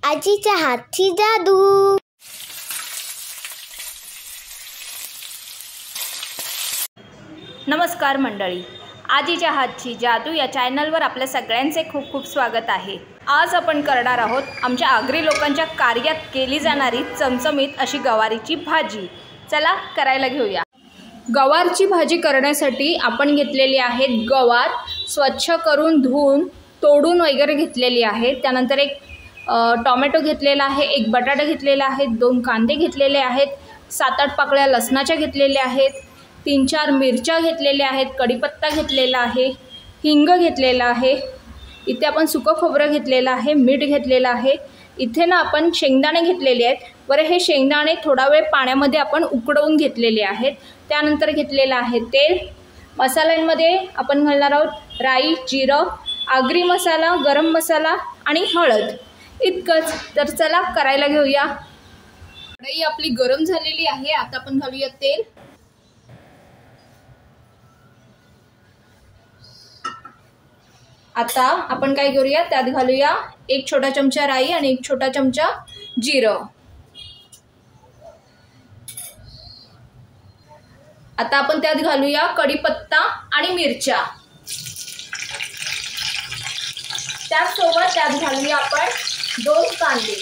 आजीच्या हातची जादू। नमस्कार मंडळी, आजीच्या हातची जादू या चॅनलवर आपल्या सगळ्यांचे खूप खूप स्वागत आहे। आज आपण करणार आहोत आमच्या आगरी लोकांच्या कार्यात केली जाणारी चमचमीत अशी गवारीची भाजी। चला करायला घेऊया। गवारची भाजी करण्यासाठी आपण घेतलेली आहेत गवार, स्वच्छ करून धुवून तोडून वगैरे घेतलेली आहे। त्यानंतर एक टोमॅटो घेतलेला आहे, एक बटाटा घेतलेला आहे, 2 कांदे घेतलेले आहेत, 7-8 पाकळ्या लसणाच्या घेतलेल्या आहेत, 3-4 मिरच्या घेतलेल्या आहेत, कढीपत्ता घेतलेला आहे, हिंग घेतलेला आहे, इथे आपण सुकं खोबरं घेतलेलं आहे, मीठ घेतलेलं आहे, इथे ना आपण शेंगदाणे घेतलेले आहेत। बरं, हे शेंगदाणे थोडा वेळ पाण्यामध्ये आपण उकडवून घेतलेले आहेत। त्यानंतर घेतलेलं आहे तेल। मसाल्यांमध्ये आपण घालणार आहोत राई, जिरं, आगरी मसाला, गरम मसाला आणि हळद, इतकंच। तर चला करायला घेऊया। कढई आपली गरम झालेली आहे, आता आपण घालूया तेल। आता आपण काय करूया, त्यात घालूया 1 छोटा चमचा राई आणि 1 छोटा चमचा जिरं। आता आपण त्यात घालूया कढीपत्ता आणि मिरच्या। त्याचसोबत त्यात घालूया आपण 2 कांदे।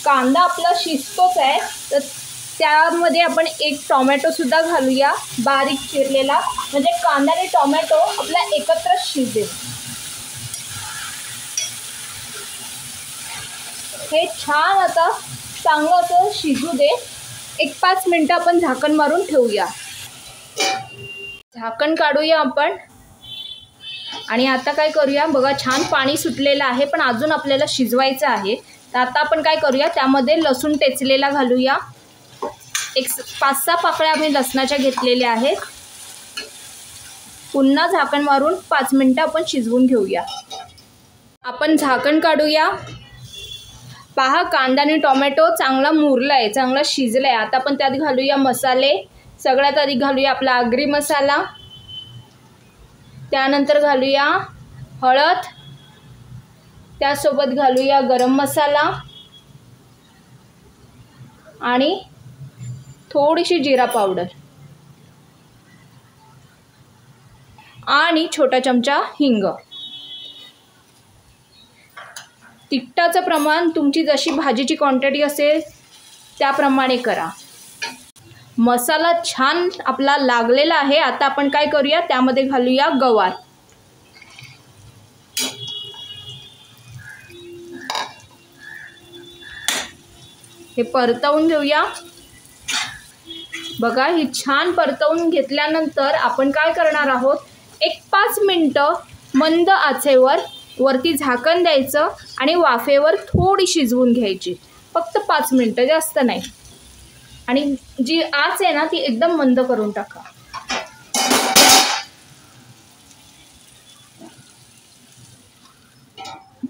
कांदा आपला शिजतोच आहे, तर त्यामध्ये आपण 1 टोमॅटो सुद्धा घालूया बारीक चिरलेला, म्हणजे कांदा आणि टोमॅटो आपला एकत्र शिजेल। हे छान आता चांगलं असं शिजू दे। 1-5 मिनिटं आपण झाकण मारून ठेवूया। झाकण काढूया आपण आणि आता काय करूया बघा, छान पाणी सुटलेलं आहे, पण अजून आपल्याला शिजवायचं आहे। तर आता आपण काय करूया, त्यामध्ये लसूण टेचलेला घालूया। 5-6 पाकळ्या आम्ही लसणाच्या घेतलेल्या आहेत। पुन्हा झाकण मारून 5 मिनिटं आपण शिजवून घेऊया। आपण झाकण काढूया। पहा, कांदा आणि टोमॅटो चांगला मुरलाय, चांगला शिजलाय। आता आपण त्यात घालूया मसाले। सगळ्यात आधी घालूया आपला आगरी मसाला, त्यानंतर घालूया हळद, त्यासोबत घालूया गरम मसाला आणि थोडीशी जिरा पावडर आणि छोटा चमचा हिंग। तिखटाचं प्रमाण तुमची जशी भाजीची क्वांटिटी असेल त्याप्रमाणे करा। मसाला छान आपला लागलेला आहे। आता आपण काय करूया, त्यामध्ये घालूया गवार। हे परतवून घेऊया। बघा, ही छान परतवून घेतल्यानंतर आपण काय करणार आहोत, 1-5 मिनिटं मंद आचेवर वरती झाकण द्यायचं आणि वाफेवर थोडी शिजवून घ्यायची, फक्त 5 मिनिटं, जास्त नाही। आणि जी आच आहे ना, ती एकदम मंद करून टाका।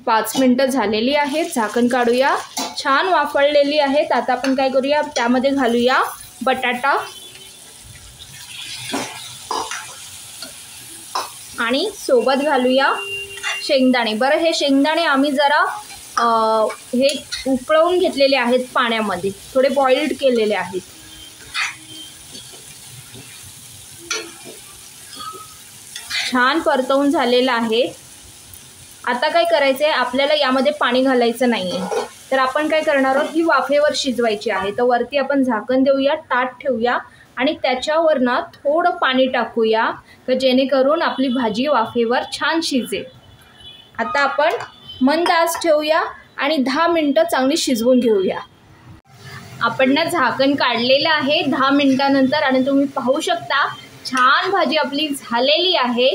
पाच मिनिटं झालेली आहेत, झाकण काढूया। छान वाफळलेली आहेत। आता आपण काय करूया, त्यामध्ये घालूया बटाटा आणि सोबत घालूया शेंगदाणे। बरं, हे शेंगदाणे आम्ही जरा हे उकळवून घेतलेले आहेत पाण्यामध्ये, थोडे बॉइल्ड केलेले आहेत। छान परतवून झालेलं आहे। आता काय करायचं आहे, आपल्याला यामध्ये पाणी घालायचं नाही आहे, तर आपण काय करणार आहोत, ही वाफेवर शिजवायची आहे। तर वरती आपण झाकण देऊया, ताट ठेवूया आणि त्याच्यावर ना थोडं पाणी टाकूया, तर जेणेकरून आपली भाजी वाफेवर छान शिजेल। आता आपण मंद आच ठेवूया आणि 10 मिनिटं चांगली शिजवून घेऊया। आपण ना झाकण काढलेलं आहे 10 मिनिटानंतर आणि तुम्ही पाहू शकता छान भाजी आपली झालेली आहे।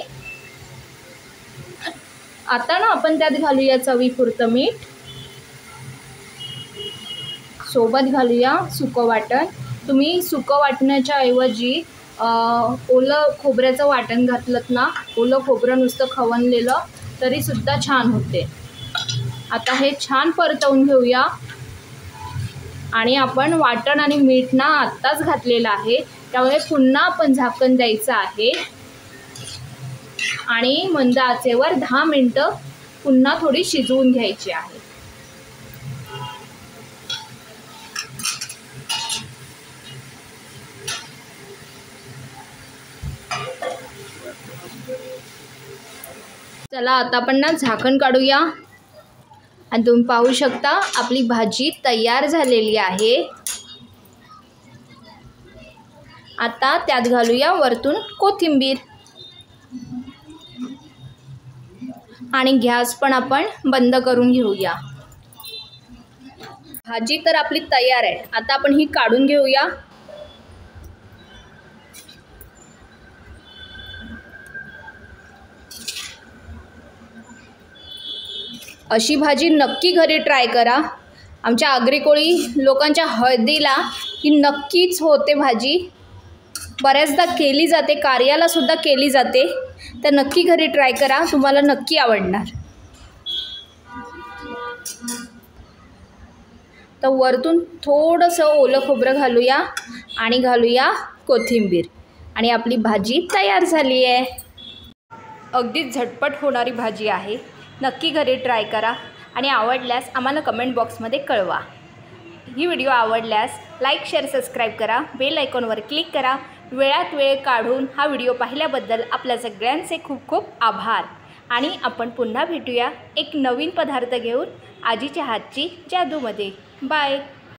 आता ना आपण त्यात घालूया चवीपुरतं मीठ, सोबत घालूया सुकं वाटण। तुम्ही सुकं वाटण्याच्या ऐवजी ओलं खोबऱ्याचं वाटण घातलंत ना, ओलं खोबरं नुसतं खवणलेलं तरी सुद्धा छान होते। आता हे छान परतवून घेऊया। आणि आपण वाटण आणि मीठ ना आत्ताच घातलेलं आहे, त्यामुळे पुन्हा आपण झाकण द्यायचं आहे आणि मंद आचेवर 10 मिनिटं पुन्हा थोडी शिजवून घ्यायची आहे. चला आता आपण ना झाकण काढूया आणि तुम्ही पाहू शकता आपली भाजी तयार झालेली आहे. आता त्यात घालूया वरतून कोथिंबीर आणि गॅस पण आपण बंद करून घेऊया. भाजी तर आपली तयार आहे. आता आपण ही काढून घेऊया. अशी भाजी नक्की घरी ट्राय करा. आमच्या आगरी कोळी लोकांच्या हळदीला ही नक्कीच होते भाजी. बऱ्याचदा केली जाते, कार्याला सुद्धा केली जाते. तर नक्की घरी ट्राय करा, तुम्हाला नक्की आवडणार. तर वरतून थोडंसं ओलं खोबरं घालूया आणि घालूया कोथिंबीर आणि आपली भाजी तयार झाली आहे. अगदी झटपट होणारी भाजी आहे. नक्की घरी ट्राय करा आणि आवडल्यास आम्हाला कमेंट बॉक्समध्ये कळवा. ही व्हिडिओ आवडल्यास लाईक, शेअर, सबस्क्राईब करा. बेल आयकॉनवर क्लिक करा. वेळात वेळ काढून हा व्हिडिओ पाहिल्याबद्दल आपल्या सगळ्यांचे खूप खूप आभार. आणि आपण पुन्हा भेटूया एक नवीन पदार्थ घेऊन आजीच्या हातची जादूमध्ये. बाय.